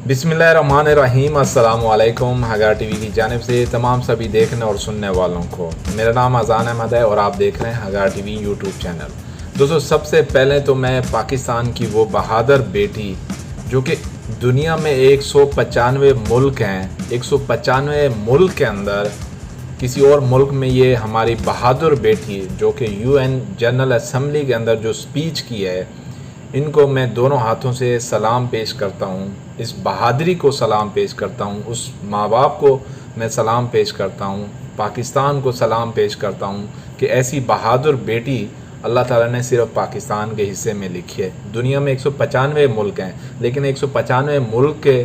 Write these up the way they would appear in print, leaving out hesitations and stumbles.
बिस्मिल्लाहिर्रहमानिर्रहीम। अस्सलाम वालेकुम। हगा टीवी की जानिब से तमाम सभी देखने और सुनने वालों को मेरा नाम अज़ान अहमद है और आप देख रहे हैं हगा टीवी यूट्यूब चैनल। दोस्तों, सबसे पहले तो मैं पाकिस्तान की वो बहादुर बेटी जो कि दुनिया में 195 मुल्क हैं, 195 मुल्क के अंदर किसी और मुल्क में ये हमारी बहादुर बेटी जो कि यूएन जनरल असम्बली के अंदर जो स्पीच की है, इनको मैं दोनों हाथों से सलाम पेश करता हूँ। इस बहादुरी को सलाम पेश करता हूँ, उस माँ बाप को मैं सलाम पेश करता हूँ, पाकिस्तान को सलाम पेश करता हूँ कि ऐसी बहादुर बेटी अल्लाह ताला ने सिर्फ पाकिस्तान के हिस्से में लिखी है। दुनिया में 195 मुल्क हैं, लेकिन 195 मुल्क के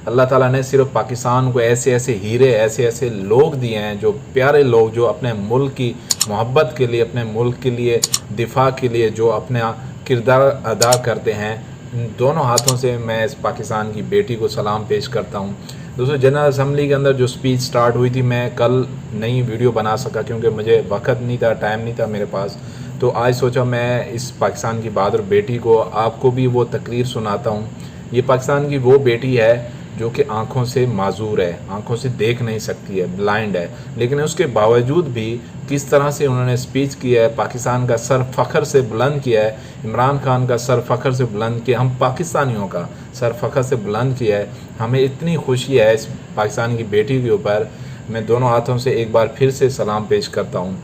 अल्लाह ताला ने सिर्फ पाकिस्तान को ऐसे ऐसे हीरे, ऐसे ऐसे लोग दिए हैं, जो प्यारे लोग, जो अपने मुल्क की मोहब्बत के लिए, अपने मुल्क के लिए दिफा के लिए जो अपने किरदार अदा करते हैं। इन दोनों हाथों से मैं इस पाकिस्तान की बेटी को सलाम पेश करता हूँ। दोस्तों, जनरल असम्बली के अंदर जो स्पीच स्टार्ट हुई थी, मैं कल नई वीडियो बना सका क्योंकि मुझे वक्त नहीं था, टाइम नहीं था मेरे पास। तो आज सोचा मैं इस पाकिस्तान की बहादुर बेटी को आपको भी वो तकरीर सुनाता हूँ। ये पाकिस्तान की वो बेटी है जो कि आँखों से माजूर है, आँखों से देख नहीं सकती है, ब्लाइंड है, लेकिन उसके बावजूद भी किस तरह से उन्होंने स्पीच किया है, पाकिस्तान का सर फ़ख्र से बुलंद किया है, इमरान खान का सर फ़ख्र से बुलंद किया, हम पाकिस्तानियों का सर फ़ख्र से बुलंद किया है। हमें इतनी खुशी है इस पाकिस्तान की बेटी के ऊपर। मैं दोनों हाथों से एक बार फिर से सलाम पेश करता हूँ।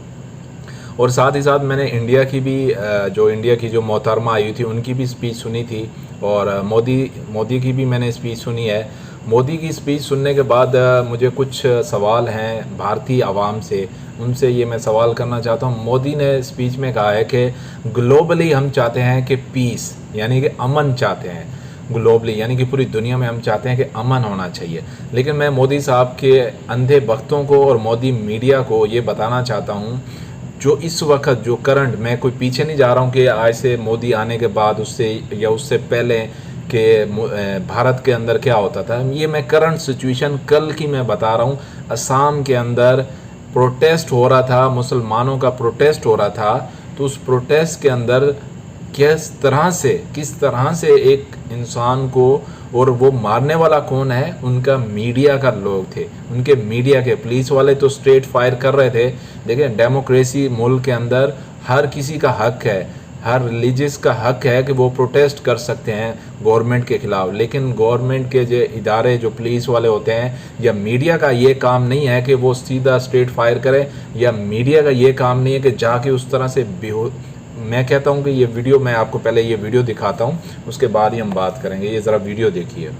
और साथ ही साथ मैंने इंडिया की जो मोहतरमा आई थी उनकी भी स्पीच सुनी थी, और मोदी की भी मैंने स्पीच सुनी है। मोदी की स्पीच सुनने के बाद मुझे कुछ सवाल हैं भारतीय आवाम से, उनसे ये मैं सवाल करना चाहता हूँ। मोदी ने स्पीच में कहा है कि ग्लोबली हम चाहते हैं कि पीस, यानी कि अमन चाहते हैं, ग्लोबली यानी कि पूरी दुनिया में हम चाहते हैं कि अमन होना चाहिए। लेकिन मैं मोदी साहब के अंधे भक्तों को और मोदी मीडिया को ये बताना चाहता हूँ, जो इस वक्त जो करंट, मैं कोई पीछे नहीं जा रहा हूँ कि आज से मोदी आने के बाद उससे या उससे पहले कि भारत के अंदर क्या होता था, ये मैं करंट सिचुएशन कल की मैं बता रहा हूँ। असम के अंदर प्रोटेस्ट हो रहा था, मुसलमानों का प्रोटेस्ट हो रहा था, तो उस प्रोटेस्ट के अंदर किस तरह से एक इंसान को, और वो मारने वाला कौन है, उनका मीडिया का लोग थे, उनके मीडिया के। पुलिस वाले तो स्ट्रेट फायर कर रहे थे, लेकिन डेमोक्रेसी मुल्क के अंदर हर किसी का हक है, हर रिलीजियस का हक है कि वो प्रोटेस्ट कर सकते हैं गवर्नमेंट के ख़िलाफ़। लेकिन गवर्नमेंट के जो इदारे, जो पुलिस वाले होते हैं, या मीडिया का ये काम नहीं है कि वो सीधा स्ट्रेट फायर करे, या मीडिया का ये काम नहीं है कि जाके उस तरह से मैं कहता हूँ कि ये वीडियो, मैं आपको पहले ये वीडियो दिखाता हूँ, उसके बाद ही हम बात करेंगे। ये ज़रा वीडियो देखिए।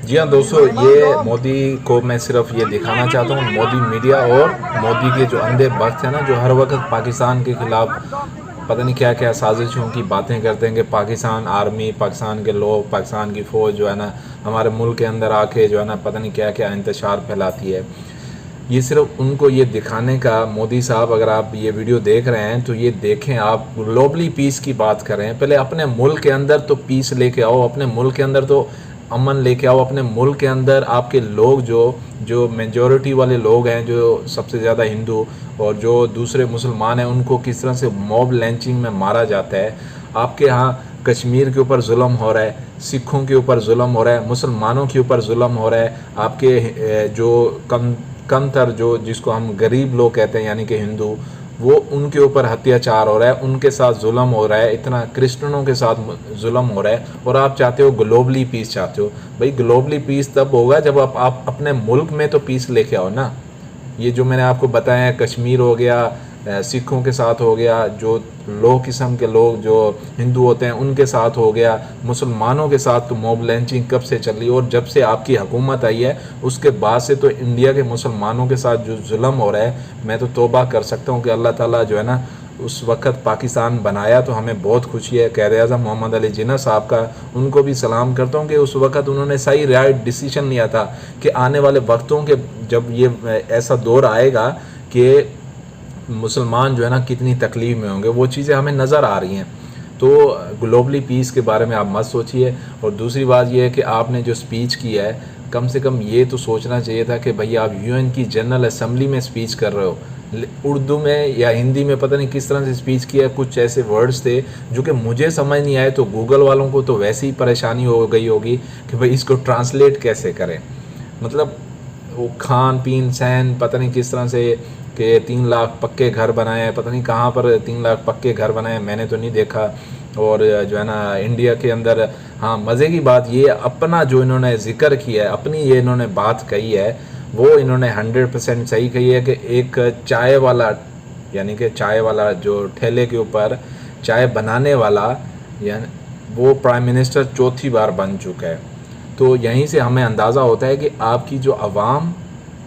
जी हाँ दोस्तों, ये मोदी को मैं सिर्फ ये दिखाना चाहता हूँ, मोदी मीडिया और मोदी के जो अंधे भक्त हैं ना, जो हर वक्त पाकिस्तान के ख़िलाफ़ पता नहीं क्या क्या साजिशों की बातें करते हैं कि पाकिस्तान आर्मी, पाकिस्तान के लोग, पाकिस्तान की फ़ौज जो है ना हमारे मुल्क के अंदर आके जो है ना पता नहीं क्या क्या इंतशार फैलाती है। ये सिर्फ उनको ये दिखाने का, मोदी साहब अगर आप ये वीडियो देख रहे हैं तो ये देखें, आप ग्लोबली पीस की बात कर रहे हैं, पहले अपने मुल्क के अंदर तो पीस लेके आओ, अपने मुल्क के अंदर तो अमन लेके आओ। अपने मुल्क के अंदर आपके लोग जो मेजॉरिटी वाले लोग हैं, जो सबसे ज़्यादा हिंदू और जो दूसरे मुसलमान हैं, उनको किस तरह से मॉब लिंचिंग में मारा जाता है। आपके यहाँ कश्मीर के ऊपर जुल्म हो रहा है, सिखों के ऊपर जुल्म हो रहा है, मुसलमानों के ऊपर जुल्म हो रहा है। आपके जो कमतर, जो जिसको हम गरीब लोग कहते हैं, यानी कि हिंदू, वो उनके ऊपर अत्याचार हो रहा है, उनके साथ जुल्म हो रहा है, इतना क्रिश्चियनों के साथ जुल्म हो रहा है, और आप चाहते हो ग्लोबली पीस चाहते हो। भाई ग्लोबली पीस तब होगा जब आप अपने मुल्क में तो पीस लेके आओ ना। ये जो मैंने आपको बताया, कश्मीर हो गया, सिखों के साथ हो गया, जो लो किस्म के लोग जो हिंदू होते हैं उनके साथ हो गया, मुसलमानों के साथ तो मॉब लिंचिंग कब से चल रही है, और जब से आपकी हुकूमत आई है उसके बाद से तो इंडिया के मुसलमानों के साथ जो जुल्म हो रहा है, मैं तो तौबा कर सकता हूँ कि अल्लाह ताला जो है ना, उस वक़्त पाकिस्तान बनाया तो हमें बहुत खुशी है। क़ायद-ए-आज़म मोहम्मद अली जिन्ना साहब का, उनको भी सलाम करता हूँ कि उस वक़्त उन्होंने सही राइट डिसीजन लिया था कि आने वाले वक्तों के जब ये ऐसा दौर आएगा कि मुसलमान जो है ना कितनी तकलीफ़ में होंगे, वो चीज़ें हमें नज़र आ रही हैं। तो ग्लोबली पीस के बारे में आप मत सोचिए। और दूसरी बात ये है कि आपने जो स्पीच की है, कम से कम ये तो सोचना चाहिए था कि भाई आप यूएन की जनरल असम्बली में स्पीच कर रहे हो, उर्दू में या हिंदी में पता नहीं किस तरह से स्पीच किया, कुछ ऐसे वर्ड्स थे जो कि मुझे समझ नहीं आए, तो गूगल वालों को तो वैसे ही परेशानी हो गई होगी कि भाई इसको ट्रांसलेट कैसे करें। मतलब वो खान पीन सहन पता नहीं किस तरह से कि 3 लाख पक्के घर बनाए हैं, पता नहीं कहाँ पर 3 लाख पक्के घर बनाए हैं, मैंने तो नहीं देखा। और जो है ना इंडिया के अंदर, हाँ मज़े की बात ये, अपना जो इन्होंने ज़िक्र किया है, अपनी ये इन्होंने बात कही है, वो इन्होंने 100% सही कही है कि एक चाय वाला, यानी कि चाय वाला जो ठेले के ऊपर चाय बनाने वाला, यानी वो प्राइम मिनिस्टर 4थी बार बन चुका है। तो यहीं से हमें अंदाज़ा होता है कि आपकी जो आवाम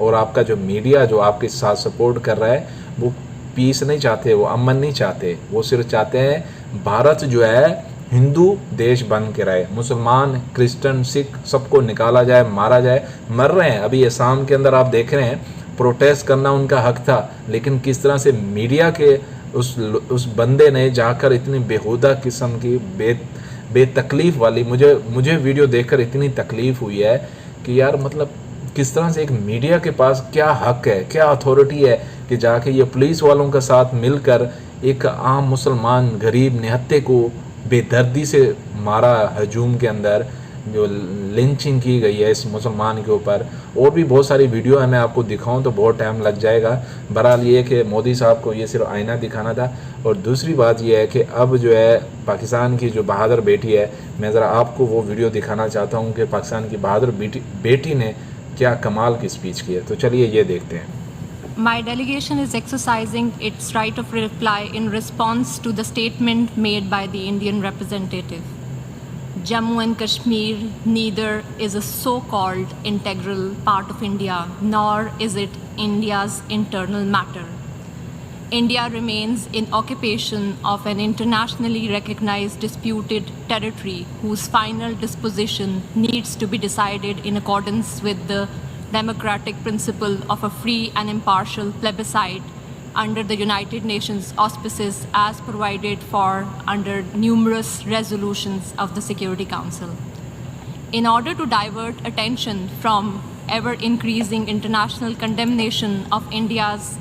और आपका जो मीडिया जो आपके साथ सपोर्ट कर रहा है, वो पीस नहीं चाहते, वो अमन नहीं चाहते, वो सिर्फ चाहते हैं भारत जो है हिंदू देश बन के रहे, मुसलमान क्रिश्चियन सिख सबको निकाला जाए, मारा जाए। मर रहे हैं अभी असम के अंदर, आप देख रहे हैं, प्रोटेस्ट करना उनका हक था, लेकिन किस तरह से मीडिया के उस बंदे ने जाकर इतनी बेहुदा किस्म की बेतकलीफ़ वाली, मुझे वीडियो देखकर इतनी तकलीफ़ हुई है कि यार मतलब किस तरह से एक मीडिया के पास क्या हक है, क्या अथॉरिटी है कि जाके ये पुलिस वालों के साथ मिलकर एक आम मुसलमान गरीब निहत्ते को बेदर्दी से मारा, हजूम के अंदर जो लिंचिंग की गई है इस मुसलमान के ऊपर। और भी बहुत सारी वीडियो है, मैं आपको दिखाऊं तो बहुत टाइम लग जाएगा। बहरहाल ये कि मोदी साहब को ये सिर्फ आईना दिखाना था। और दूसरी बात ये है कि अब जो है पाकिस्तान की जो बहादुर बेटी है, मैं ज़रा आपको वो वीडियो दिखाना चाहता हूँ कि पाकिस्तान की बहादुर बेटी ने क्या कमाल की स्पीच की है। तो चलिए ये देखते हैं। My delegation is exercising its right of reply in response to the statement made by the Indian representative. Jammu and Kashmir neither is a so-called integral part of India, nor is it India's internal matter. India remains in occupation of an internationally recognized disputed territory whose final disposition needs to be decided in accordance with the democratic principle of a free and impartial plebiscite under the United Nations auspices as provided for under numerous resolutions of the Security Council. In order to divert attention from ever-increasing international condemnation of India's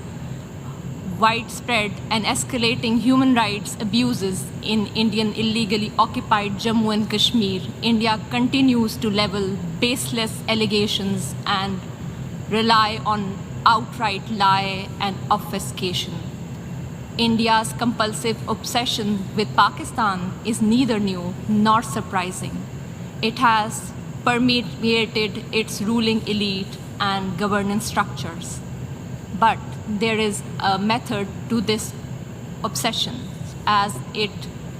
widespread and escalating human rights abuses in Indian illegally occupied Jammu and Kashmir, India continues to level baseless allegations and rely on outright lie and obfuscation. India's compulsive obsession with Pakistan is neither new nor surprising. It has permeated its ruling elite and governance structures. But there is a method to this obsession, as it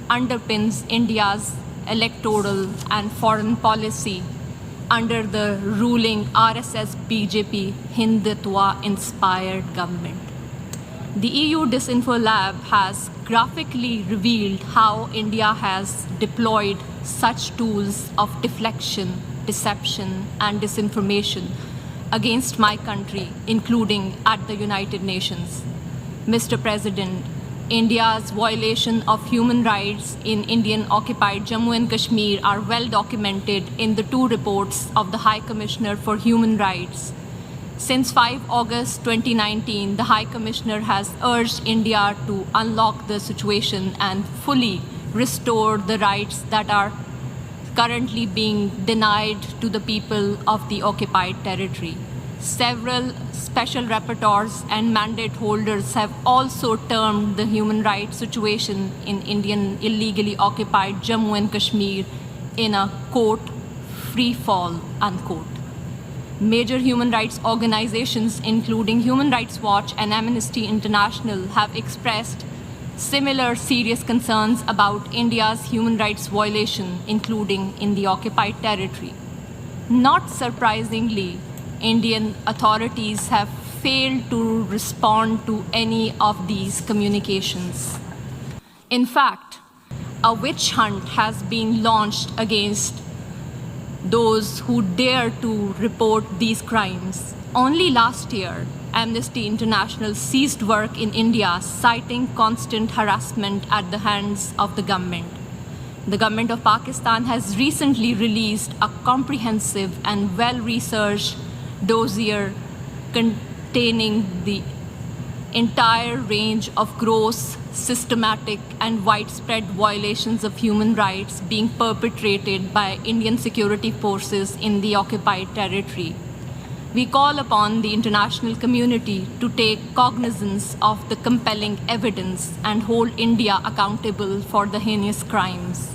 underpins India's electoral and foreign policy under the ruling RSS-BJP Hindutva-inspired government. The EU Disinfo Lab has graphically revealed how India has deployed such tools of deflection, deception, and disinformation against my country, including at the United Nations. Mr. President, India's violation of human rights in Indian-occupied Jammu and Kashmir are well documented in the 2 reports of the High Commissioner for Human Rights. Since 5 August 2019, the High Commissioner has urged India to unlock the situation and fully restore the rights that are currently being denied to the people of the occupied territory. Several special rapporteurs and mandate holders have also termed the human rights situation in Indian illegally occupied Jammu and Kashmir in a, quote, free fall, unquote. Major human rights organizations, including Human Rights Watch and Amnesty International, have expressed similar serious concerns about India's human rights violation, including in the occupied territory. Not surprisingly, Indian authorities have failed to respond to any of these communications. In fact, a witch hunt has been launched against those who dare to report these crimes. Only last year, Amnesty International ceased work in India, citing constant harassment at the hands of the government. The government of Pakistan has recently released a comprehensive and well-researched dossier containing the entire range of gross, systematic, and widespread violations of human rights being perpetrated by Indian security forces in the occupied territory. We call upon the international community to take cognizance of the compelling evidence and hold India accountable for the heinous crimes.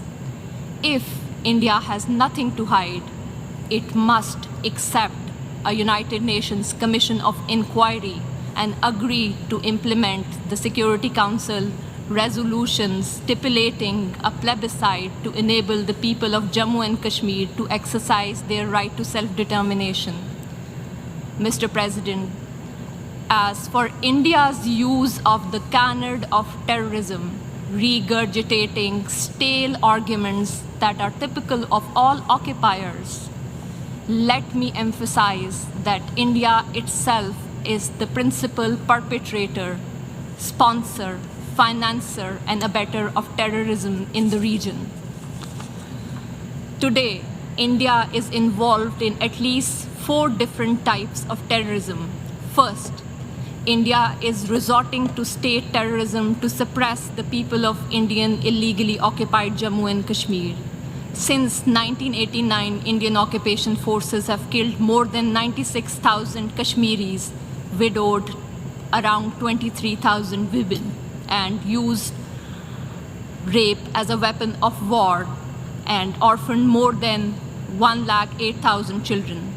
If India has nothing to hide, it must accept a United Nations Commission of Inquiry and agree to implement the Security Council resolutions stipulating a plebiscite to enable the people of Jammu and Kashmir to exercise their right to self-determination. Mr. President, as for India's use of the canard of terrorism, regurgitating stale arguments that are typical of all occupiers, let me emphasize that India itself is the principal perpetrator, sponsor, financer, and abettor of terrorism in the region. Today, India is involved in at least 4 different types of terrorism. First, India is resorting to state terrorism to suppress the people of Indian illegally occupied Jammu and Kashmir. Since 1989, Indian occupation forces have killed more than 96,000 Kashmiris, widowed around 23,000 women, and used rape as a weapon of war and orphaned more than 108,000 children.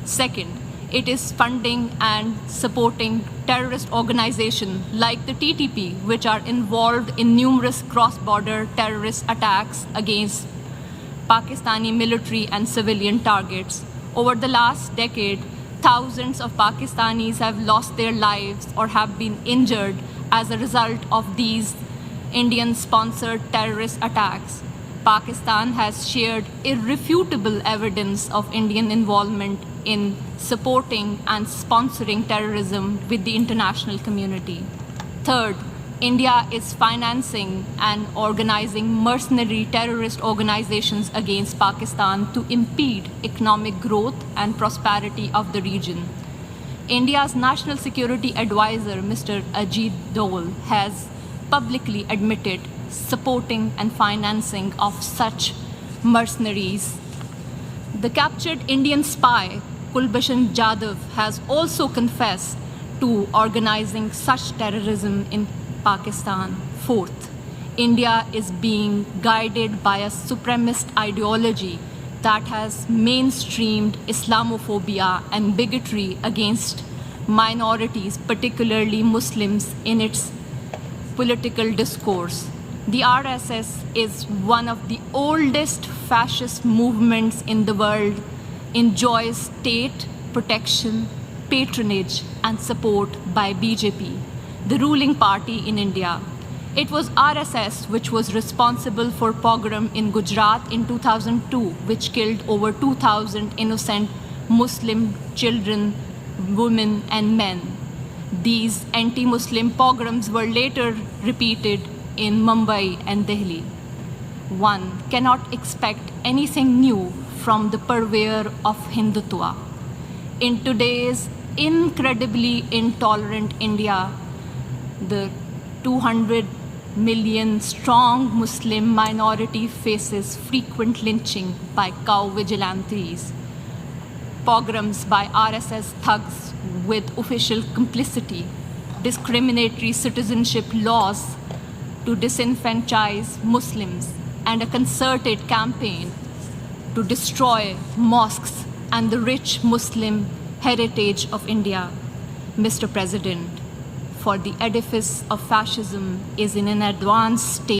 Second, it is funding and supporting terrorist organizations like the TTP, which are involved in numerous cross-border terrorist attacks against Pakistani military and civilian targets. Over the last decade, thousands of Pakistanis have lost their lives or have been injured as a result of these Indian-sponsored terrorist attacks. Pakistan has shared irrefutable evidence of Indian involvement in supporting and sponsoring terrorism with the international community. Third, India is financing and organizing mercenary terrorist organizations against Pakistan to impede economic growth and prosperity of the region. India's National Security Advisor, Mr. Ajit Dole, has publicly admitted supporting and financing of such mercenaries. The captured Indian spy, Kulbhushan Jadhav, has also confessed to organizing such terrorism in Pakistan. Fourth, India is being guided by a supremacist ideology that has mainstreamed Islamophobia and bigotry against minorities, particularly Muslims, in its political discourse. The RSS is one of the oldest fascist movements in the world, enjoys state protection, patronage, and support by BJP, the ruling party in India. It was RSS which was responsible for pogrom in Gujarat in 2002, which killed over 2,000 innocent Muslim children, women, and men. These anti-Muslim pogroms were later repeated in Mumbai and Delhi. One cannot expect anything new from the purveyor of Hindutva. In today's incredibly intolerant India, the 200 million strong Muslim minority faces frequent lynching by cow vigilantes. pogroms by RSS thugs with official complicity, discriminatory citizenship laws to disenfranchise Muslims, and a concerted campaign to destroy mosques and the rich Muslim heritage of India. Mr. President, for the edifice of fascism is in an advanced state.